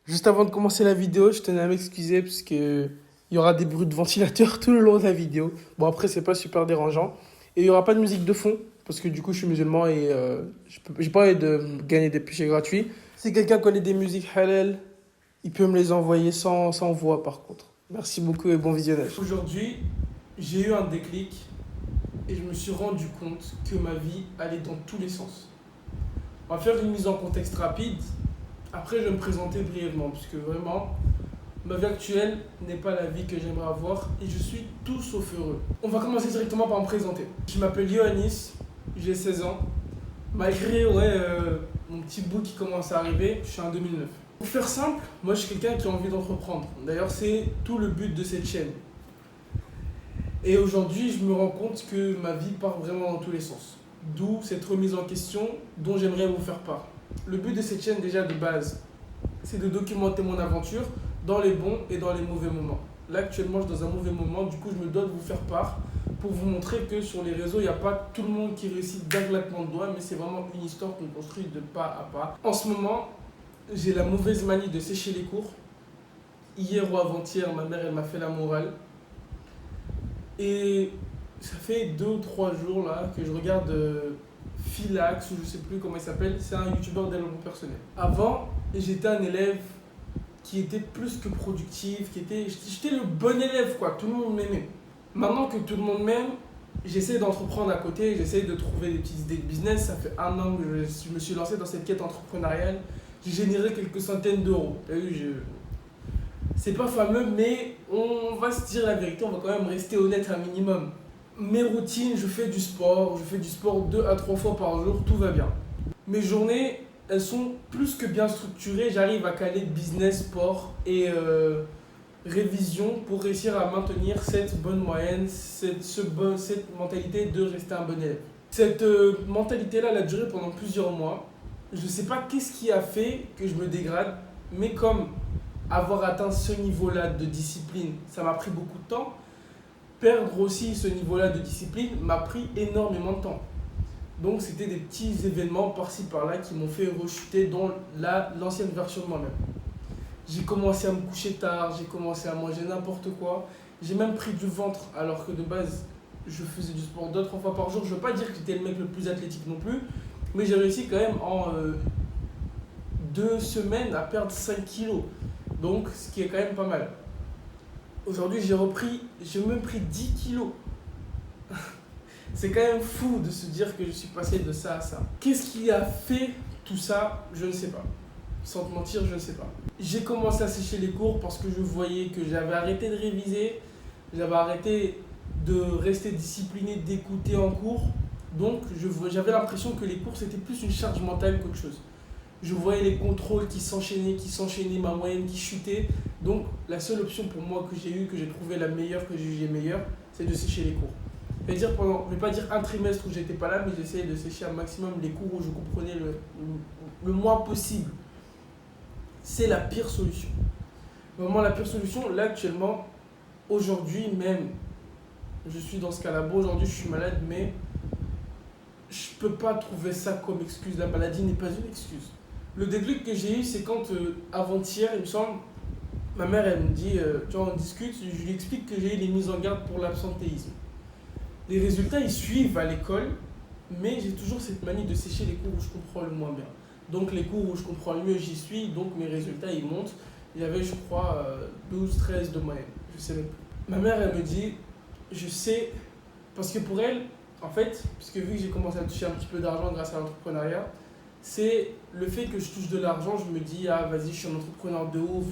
Juste avant de commencer la vidéo, je tenais à m'excuser parce que il y aura des bruits de ventilateur tout le long de la vidéo. Bon, après, c'est pas super dérangeant. Et il y aura pas de musique de fond parce que du coup, je suis musulman et j'ai pas envie de gagner des péchés gratuits. Si quelqu'un connaît des musiques halal, il peut me les envoyer sans voix par contre. Merci beaucoup et bon visionnage. Aujourd'hui, j'ai eu un déclic et je me suis rendu compte que ma vie allait dans tous les sens. On va faire une mise en contexte rapide. Après, je vais me présenter brièvement, puisque vraiment, ma vie actuelle n'est pas la vie que j'aimerais avoir et je suis tout sauf heureux. On va commencer directement par me présenter. Je m'appelle Yohannis, j'ai 16 ans. Malgré mon petit bout qui commence à arriver, je suis en 2009. Pour faire simple, moi je suis quelqu'un qui a envie d'entreprendre. D'ailleurs, c'est tout le but de cette chaîne. Et aujourd'hui, je me rends compte que ma vie part vraiment dans tous les sens. D'où cette remise en question dont j'aimerais vous faire part. Le but de cette chaîne déjà de base, c'est de documenter mon aventure dans les bons et dans les mauvais moments. Là actuellement je suis dans un mauvais moment, du coup je me dois de vous faire part pour vous montrer que sur les réseaux il n'y a pas tout le monde qui réussit d'un claquement de doigts, mais c'est vraiment une histoire qu'on construit de pas à pas. En ce moment, j'ai la mauvaise manie de sécher les cours. Hier ou avant-hier, ma mère elle m'a fait la morale. Et ça fait 2 ou 3 jours là que je regarde Philax ou je sais plus comment il s'appelle, c'est un youtubeur développement personnel. Avant, j'étais un élève qui était plus que productif, j'étais le bon élève quoi, tout le monde m'aimait. Maintenant que tout le monde m'aime, j'essaie d'entreprendre à côté, j'essaie de trouver des petites idées de business. Ça fait un an que je me suis lancé dans cette quête entrepreneuriale. J'ai généré quelques centaines d'euros. C'est pas fameux, mais on va se dire la vérité, on va quand même rester honnête un minimum. Mes routines, je fais du sport 2 à 3 fois par jour, tout va bien. Mes journées, elles sont plus que bien structurées, j'arrive à caler business, sport et révision pour réussir à maintenir cette bonne moyenne, cette mentalité de rester un bon élève. Cette mentalité-là, elle a duré pendant plusieurs mois. Je ne sais pas qu'est-ce qui a fait que je me dégrade, mais comme avoir atteint ce niveau-là de discipline, ça m'a pris beaucoup de temps. Perdre aussi ce niveau-là de discipline m'a pris énormément de temps. Donc c'était des petits événements par-ci par-là qui m'ont fait rechuter dans l'ancienne version de moi-même. J'ai commencé à me coucher tard, j'ai commencé à manger n'importe quoi. J'ai même pris du ventre alors que de base je faisais du sport 2 à 3 fois par jour. Je ne veux pas dire que j'étais le mec le plus athlétique non plus, mais j'ai réussi quand même en 2 semaines à perdre 5 kilos. Donc ce qui est quand même pas mal. Aujourd'hui j'ai même pris 10 kilos. C'est quand même fou de se dire que je suis passé de ça à ça. Qu'est-ce qui a fait tout ça? Je ne sais pas. Sans te mentir, je ne sais pas. J'ai commencé à sécher les cours parce que je voyais que j'avais arrêté de réviser, j'avais arrêté de rester discipliné, d'écouter en cours. Donc j'avais l'impression que les cours c'était plus une charge mentale qu'autre chose. Je voyais les contrôles qui s'enchaînaient, ma moyenne qui chutait. Donc la seule option pour moi que j'ai eue, que j'ai trouvé la meilleure, que j'ai jugée meilleure, c'est de sécher les cours. C'est-à-dire pendant, je ne vais pas dire un trimestre où j'étais pas là, mais j'essayais de sécher un maximum les cours où je comprenais le moins possible. C'est la pire solution. Vraiment la pire solution, là actuellement, aujourd'hui même, je suis dans ce cas-là. Bon, aujourd'hui je suis malade, mais je peux pas trouver ça comme excuse. La maladie n'est pas une excuse. Le déclic que j'ai eu, c'est quand avant-hier, il me semble, ma mère elle me dit, tu vois, on discute, je lui explique que j'ai eu les mises en garde pour l'absentéisme. Les résultats ils suivent à l'école, mais j'ai toujours cette manie de sécher les cours où je comprends le moins bien. Donc les cours où je comprends le mieux, j'y suis, donc mes résultats ils montent. J'avais je crois 12, 13 de moyenne, je sais même plus. Ma mère elle me dit, je sais, parce que pour elle, en fait, puisque vu que j'ai commencé à toucher un petit peu d'argent grâce à l'entrepreneuriat, c'est le fait que je touche de l'argent, je me dis, ah vas-y, je suis un entrepreneur de ouf,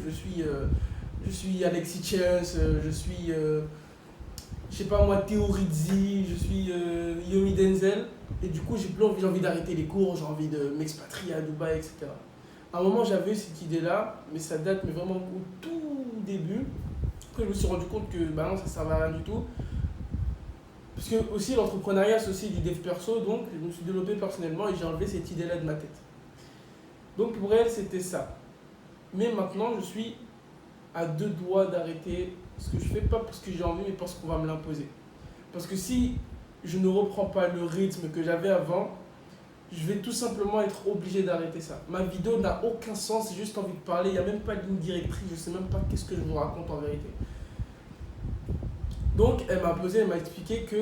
je suis Alexis Chance, je suis je sais pas moi, Théo Rizzi, je suis Yomi Denzel. Et du coup, j'ai envie d'arrêter les cours, j'ai envie de m'expatrier à Dubaï, etc. À un moment, j'avais cette idée-là, mais ça date mais vraiment au tout début. Après, je me suis rendu compte que bah non, ça ne servait à rien du tout. Parce que aussi, l'entrepreneuriat, c'est aussi du dev perso, donc je me suis développé personnellement et j'ai enlevé cette idée-là de ma tête. Donc pour elle, c'était ça. Mais maintenant, je suis à 2 doigts d'arrêter ce que je fais, pas parce que j'ai envie, mais parce qu'on va me l'imposer. Parce que si je ne reprends pas le rythme que j'avais avant, je vais tout simplement être obligé d'arrêter ça. Ma vidéo n'a aucun sens, j'ai juste envie de parler, il n'y a même pas de ligne directrice, je ne sais même pas qu'est-ce que je vous raconte en vérité. Donc elle m'a expliqué que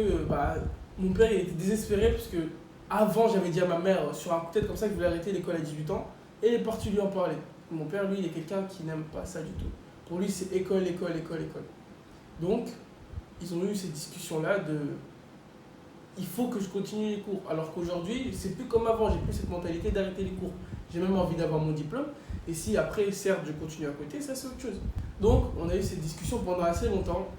mon père il était désespéré parce que avant j'avais dit à ma mère sur un coup de tête comme ça que je voulais arrêter l'école à 18 ans et elle est partie lui en parler. Mon père lui il est quelqu'un qui n'aime pas ça du tout. Pour lui c'est école, école, école, école. Donc ils ont eu cette discussion là de il faut que je continue les cours. Alors qu'aujourd'hui, c'est plus comme avant, j'ai plus cette mentalité d'arrêter les cours. J'ai même envie d'avoir mon diplôme. Et si après, certes, je continue à côté, ça c'est autre chose. Donc, on a eu cette discussion pendant assez longtemps.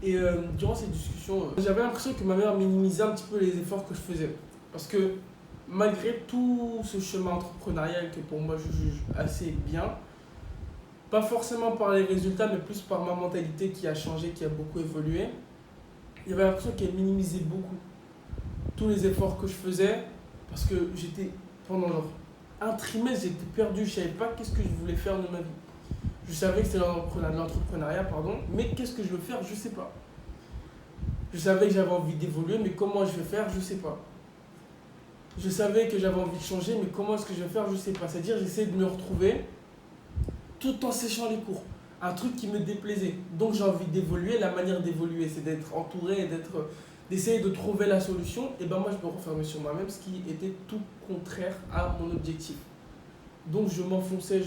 Et durant cette discussion, j'avais l'impression que ma mère minimisait un petit peu les efforts que je faisais. Parce que malgré tout ce chemin entrepreneurial que pour moi je juge assez bien, pas forcément par les résultats, mais plus par ma mentalité qui a changé, qui a beaucoup évolué, il y avait l'impression qu'elle minimisait beaucoup tous les efforts que je faisais parce que j'étais pendant genre un trimestre j'étais perdu, je savais pas qu'est-ce que je voulais faire de ma vie. Je savais que c'était l'entrepreneuriat, pardon, mais qu'est-ce que je veux faire, je sais pas. Je savais que j'avais envie d'évoluer, mais comment je vais faire, je sais pas. Je savais que j'avais envie de changer, mais comment est-ce que je vais faire, je sais pas. C'est-à-dire j'essaie de me retrouver tout en séchant les cours. Un truc qui me déplaisait. Donc j'ai envie d'évoluer, la manière d'évoluer c'est d'être entouré, d'essayer de trouver la solution, et ben moi je me refermais sur moi-même, ce qui était tout contraire à mon objectif. Donc je m'enfonçais.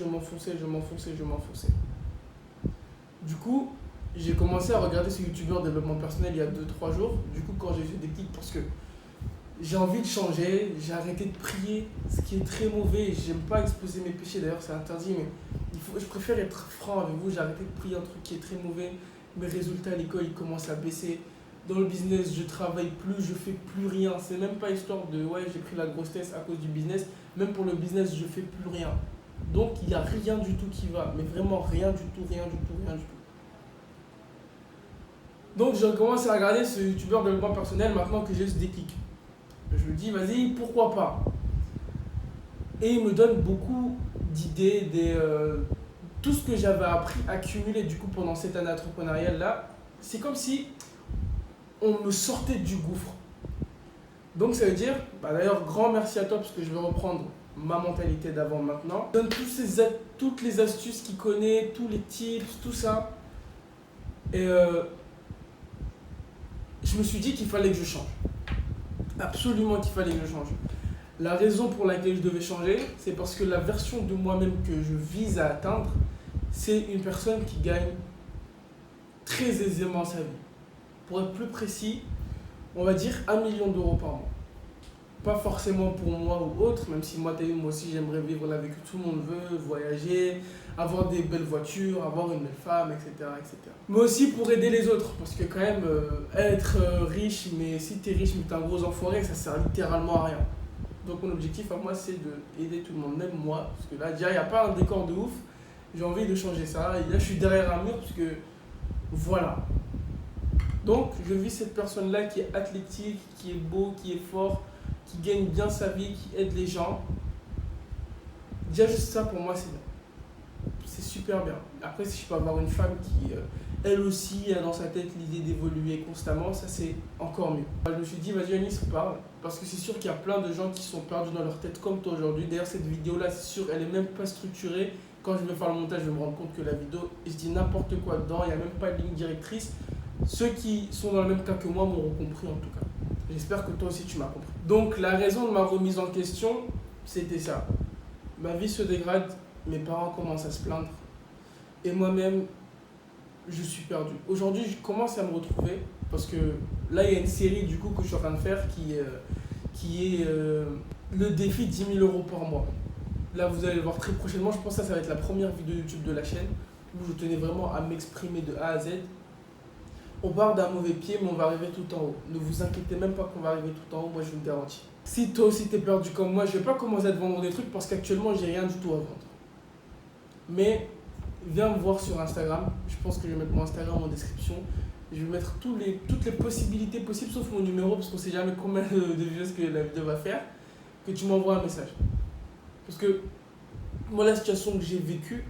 Du coup, j'ai commencé à regarder ce youtubeur développement personnel il y a 2-3 jours. Du coup, quand j'ai fait des clics, parce que j'ai envie de changer, j'ai arrêté de prier, ce qui est très mauvais. J'aime pas exposer mes péchés, d'ailleurs c'est interdit, mais je préfère être franc avec vous. J'ai arrêté de prier un truc qui est très mauvais. Mes résultats à l'école ils commencent à baisser. Dans le business, je travaille plus, je fais plus rien. C'est même pas histoire de ouais, j'ai pris la grosse tête à cause du business. Même pour le business, je fais plus rien. Donc il n'y a rien du tout qui va. Mais vraiment rien du tout. Donc je commence à regarder ce youtubeur de développement personnel maintenant que j'ai ce déclic. Je me dis, vas-y, pourquoi pas. Et il me donne beaucoup d'idées, tout ce que j'avais appris, accumulé du coup pendant cette année entrepreneuriale là. C'est comme si on me sortait du gouffre. Donc ça veut dire, d'ailleurs grand merci à toi parce que je vais reprendre ma mentalité d'avant maintenant. Il donne toutes les astuces qu'il connaît, tous les tips, tout ça. Et je me suis dit qu'il fallait que je change. Absolument qu'il fallait que je change. La raison pour laquelle je devais changer, c'est parce que la version de moi-même que je vise à atteindre, c'est une personne qui gagne très aisément sa vie. Pour être plus précis, on va dire 1 million d'euros par mois. Pas forcément pour moi ou autre, même si moi aussi j'aimerais vivre la vie que tout le monde veut, voyager, avoir des belles voitures, avoir une belle femme, etc. Mais aussi pour aider les autres, parce que quand même, être riche, mais si t'es riche mais t'es un gros enfoiré, ça sert littéralement à rien. Donc mon objectif à moi c'est d'aider tout le monde, même moi, parce que là déjà il n'y a pas un décor de ouf, j'ai envie de changer ça, et là je suis derrière un mur, parce que voilà. Donc je vis cette personne-là qui est athlétique, qui est beau, qui est fort, qui gagne bien sa vie, qui aide les gens. Déjà juste ça pour moi c'est bien. C'est super bien. Après si je peux avoir une femme qui elle aussi a dans sa tête l'idée d'évoluer constamment, ça c'est encore mieux. Je me suis dit vas-y Anis parle, parce que c'est sûr qu'il y a plein de gens qui sont perdus dans leur tête comme toi aujourd'hui. D'ailleurs cette vidéo là c'est sûr elle est même pas structurée. Quand je vais faire le montage je vais me rendre compte que la vidéo je dis n'importe quoi dedans, il n'y a même pas de ligne directrice. Ceux qui sont dans le même cas que moi m'auront compris en tout cas. J'espère que toi aussi tu m'as compris. Donc la raison de ma remise en question, c'était ça. Ma vie se dégrade, mes parents commencent à se plaindre. Et moi-même, je suis perdu. Aujourd'hui, je commence à me retrouver parce que là, il y a une série du coup que je suis en train de faire qui est le défi 10 000 euros par mois. Là, vous allez le voir très prochainement. Je pense que ça va être la première vidéo YouTube de la chaîne où je tenais vraiment à m'exprimer de A à Z. On part d'un mauvais pied, mais on va arriver tout en haut. Ne vous inquiétez même pas qu'on va arriver tout en haut, moi je vous le garantis. Si toi aussi t'es perdu comme moi, je vais pas commencer à te vendre des trucs parce qu'actuellement j'ai rien du tout à vendre. Mais viens me voir sur Instagram. Je pense que je vais mettre mon Instagram en description. Je vais mettre toutes les possibilités possibles sauf mon numéro parce qu'on sait jamais combien de views que la vidéo va faire. Que tu m'envoies un message. Parce que moi la situation que j'ai vécue,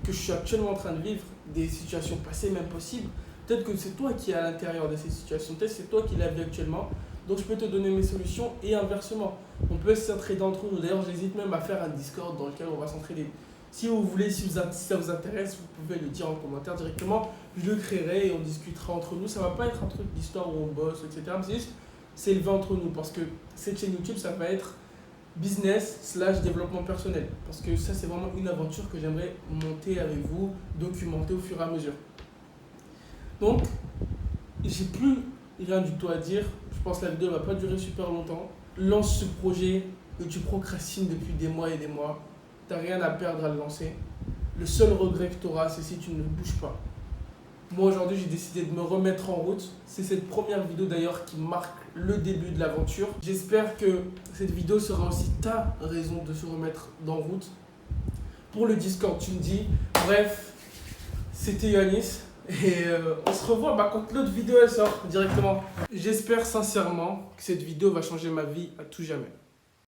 que je suis actuellement en train de vivre, des situations passées même possibles, peut-être que c'est toi qui es à l'intérieur de ces situations, peut-être que c'est toi qui la vis actuellement. Donc je peux te donner mes solutions et inversement. On peut s'entraider entre nous. D'ailleurs, j'hésite même à faire un Discord dans lequel on va s'entraider. Si vous voulez, si ça vous intéresse, vous pouvez le dire en commentaire directement. Je le créerai et on discutera entre nous. Ça va pas être un truc d'histoire où on bosse, etc. Mais c'est juste s'élever entre nous. Parce que cette chaîne YouTube, ça va être business/développement personnel. Parce que ça, c'est vraiment une aventure que j'aimerais monter avec vous, documenter au fur et à mesure. Donc, j'ai plus rien du tout à dire. Je pense que la vidéo ne va pas durer super longtemps. Lance ce projet que tu procrastines depuis des mois et des mois. Tu n'as rien à perdre à le lancer. Le seul regret que tu auras, c'est si tu ne bouges pas. Moi, aujourd'hui, j'ai décidé de me remettre en route. C'est cette première vidéo d'ailleurs qui marque le début de l'aventure. J'espère que cette vidéo sera aussi ta raison de se remettre en route. Pour le Discord, tu me dis. Bref, c'était Yanis. Et on se revoit quand l'autre vidéo elle sort directement. J'espère sincèrement que cette vidéo va changer ma vie à tout jamais.